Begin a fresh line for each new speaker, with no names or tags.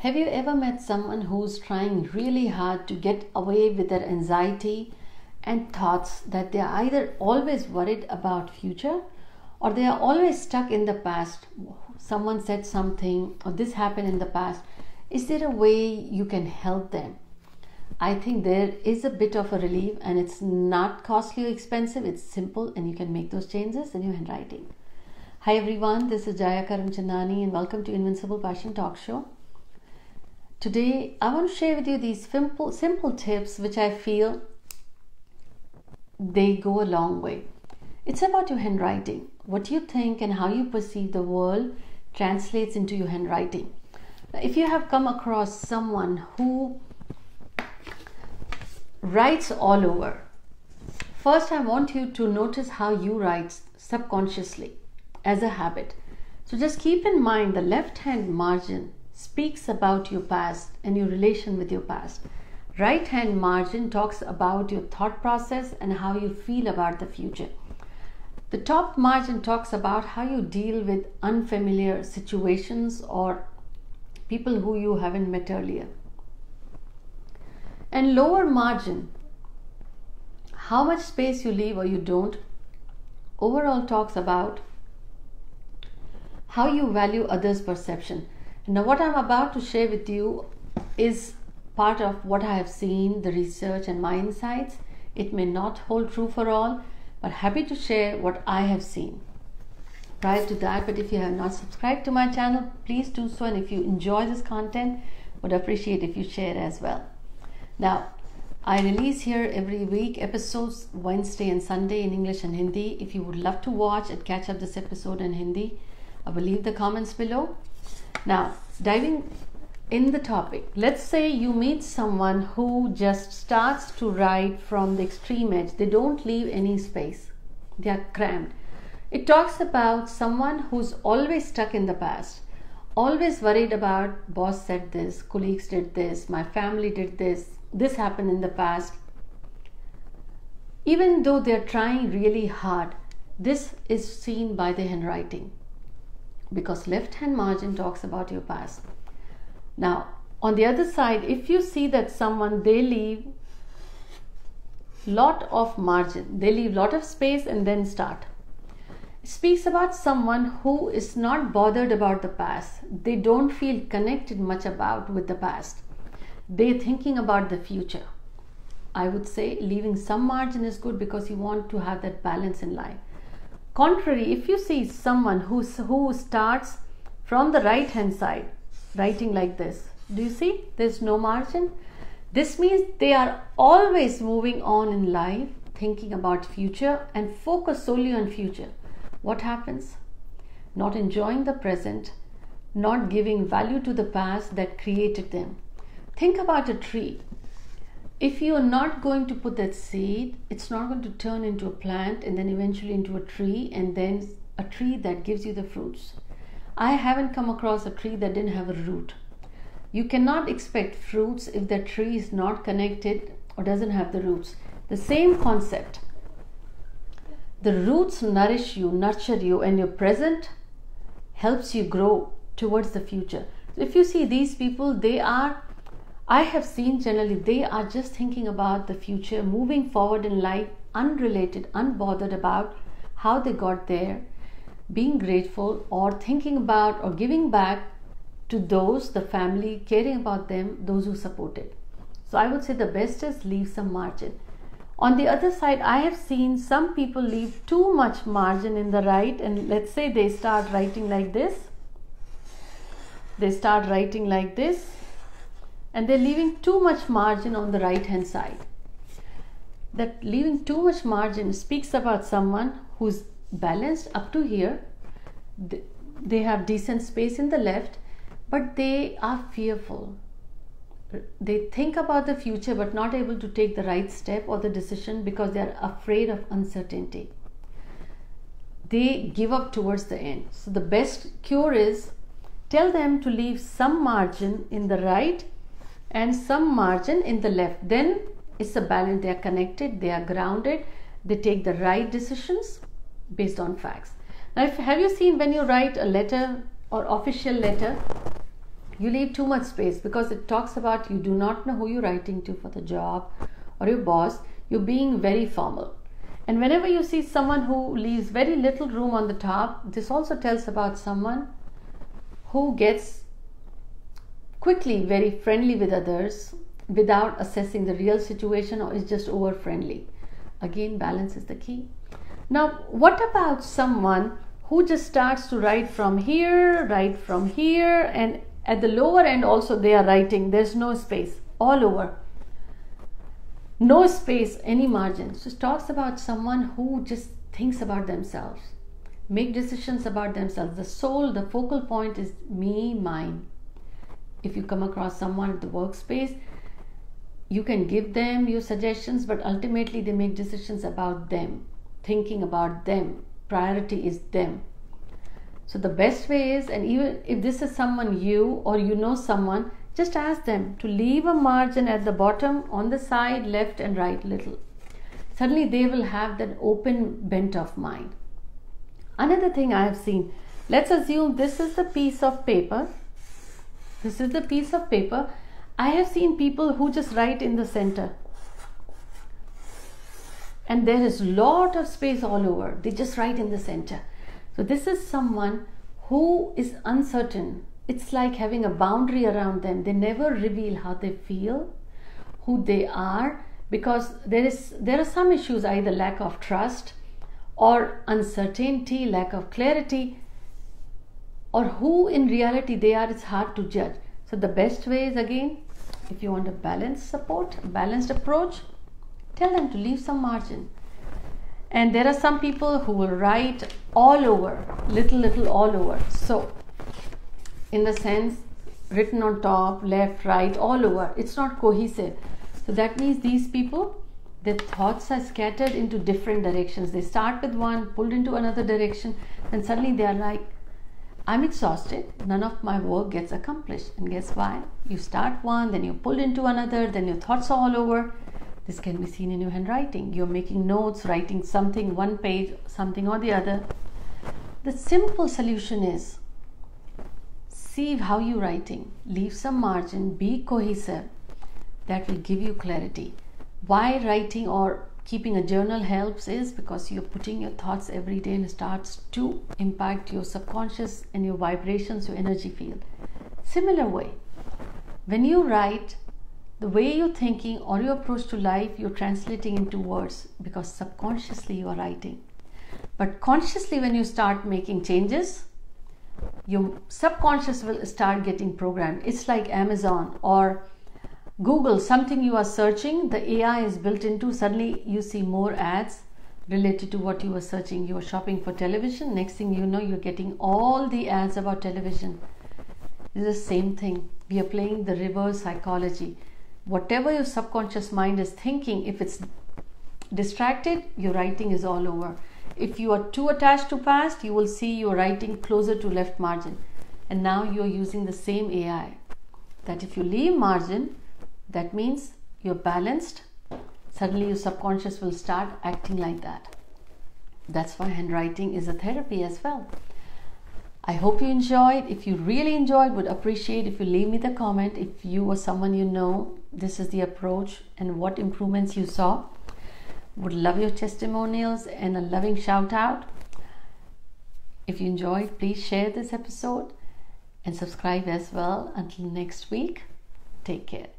Have you ever met someone who's trying really hard to get away with their anxiety and thoughts that they are either always worried about future or they are always stuck in the past? Someone said something or this happened in the past. Is there a way you can help them? I think there is a bit of a relief, and it's not costly or expensive. It's simple and you can make those changes in your handwriting. Hi everyone, this is Jaya Karamchandani and welcome to Invincible Passion Talk Show. Today, I want to share with you these simple tips which I feel they go a long way. It's about your handwriting. What you think and how you perceive the world translates into your handwriting. Now, if you have come across someone who writes all over, first I want you to notice how you write subconsciously as a habit. So just keep in mind the left hand margin speaks about your past and your relation with your past. Right hand margin talks about your thought process and how you feel about the future. The top margin talks about how you deal with unfamiliar situations or people who you haven't met earlier. And lower margin, how much space you leave or you don't, overall talks about how you value others' perception. Now what I'm about to share with you is part of what I have seen, the research and my insights. It may not hold true for all, but happy to share what I have seen. Prior to that, but if you have not subscribed to my channel, please do so, and if you enjoy this content, would appreciate if you share as well. Now, I release here every week episodes Wednesday and Sunday in English and Hindi. If you would love to watch and catch up this episode in Hindi, I will leave the comments below. Now, diving in the topic, let's say you meet someone who just starts to write from the extreme edge. They don't leave any space. They are crammed. It talks about someone who's always stuck in the past, always worried about boss said this, colleagues did this, my family did this happened in the past. Even though they're trying really hard, this is seen by the handwriting, because left hand margin talks about your past. Now, on the other side, if you see that someone, they leave lot of margin, they leave lot of space and then start. It speaks about someone who is not bothered about the past. They don't feel connected much with the past. They're thinking about the future. I would say leaving some margin is good because you want to have that balance in life. Contrary, if you see someone who starts from the right hand side, writing like this, do you see there's no margin? This means they are always moving on in life, thinking about future and focus solely on future. What happens? Not enjoying the present, not giving value to the past that created them. Think about a tree. If you are not going to put that seed, it's not going to turn into a plant and then eventually into a tree and then a tree that gives you the fruits. I haven't come across a tree that didn't have a root. You cannot expect fruits if the tree is not connected or doesn't have the roots. The same concept. The roots nourish you, nurture you, and your present helps you grow towards the future. So if you see these people, I have seen generally they are just thinking about the future, moving forward in life, unrelated, unbothered about how they got there, being grateful or thinking about or giving back to those, the family, caring about them, those who supported. So I would say the best is leave some margin. On the other side, I have seen some people leave too much margin in the right, and let's say they start writing like this. They start writing like this. And they're leaving too much margin on the right hand side. That leaving too much margin speaks about someone who's balanced up to here. They have decent space in the left, but they are fearful. They think about the future but not able to take the right step or the decision because they are afraid of uncertainty. They give up towards the end. So the best cure is tell them to leave some margin in the right and some margin in the left. Then it's a balance. They are connected, they are grounded, they take the right decisions based on facts. Now, have you seen when you write a letter or official letter, You leave too much space because it talks about you do not know who you're writing to for the job or your boss. You're being very formal. And whenever you see someone who leaves very little room on the top, this also tells about someone who gets quickly very friendly with others without assessing the real situation, or is just over friendly. Again, balance is the key. Now, what about someone who just starts to write from here, and at the lower end also they are writing, there's no space, all over, no space, any margin. So it talks about someone who just thinks about themselves, make decisions about themselves. The soul, the focal point is me, mine. If you come across someone at the workspace, you can give them your suggestions, but ultimately they make decisions about them, thinking about them. Priority is them. So the best way is, and even if this is someone you or you know someone, just ask them to leave a margin at the bottom, on the side, left and right little. Suddenly they will have that open bent of mind. Another thing I have seen, let's assume this is the piece of paper. This is the piece of paper. I have seen people who just write in the center. And there is a lot of space all over. They just write in the center. So this is someone who is uncertain. It's like having a boundary around them. They never reveal how they feel, who they are, because there are some issues, either lack of trust or uncertainty, lack of clarity, or who in reality they are. It's hard to judge. So the best way is, again, if you want a balanced support, a balanced approach, tell them to leave some margin. And there are some people who will write all over, little all over. So in the sense, written on top, left, right, all over. It's not cohesive. So that means these people, their thoughts are scattered into different directions. They start with one, pulled into another direction, and suddenly they are like, I'm exhausted, none of my work gets accomplished. And guess why? You start one, then you pull into another, then your thoughts are all over. This can be seen in your handwriting. You're making notes, writing something, one page, something or the other. The simple solution is, see how you're writing. Leave some margin, be cohesive. That will give you clarity. Why writing or keeping a journal helps is because you're putting your thoughts every day and it starts to impact your subconscious and your vibrations, your energy field. Similar way, when you write, the way you're thinking or your approach to life, you're translating into words, because subconsciously you are writing. But consciously, when you start making changes, your subconscious will start getting programmed. It's like Amazon or Google, something you are searching, the AI is built into, suddenly you see more ads related to what you were searching. You were shopping for television, next thing you know, you're getting all the ads about television. It's the same thing. We are playing the reverse psychology. Whatever your subconscious mind is thinking, if it's distracted, your writing is all over. If you are too attached to past, you will see your writing closer to left margin. And now you're using the same AI. That if you leave margin, that means you're balanced. Suddenly your subconscious will start acting like that. That's why handwriting is a therapy as well. I hope you enjoyed. If you really enjoyed, would appreciate if you leave me the comment. If you or someone you know, this is the approach and what improvements you saw. Would love your testimonials and a loving shout out. If you enjoyed, please share this episode and subscribe as well. Until next week, take care.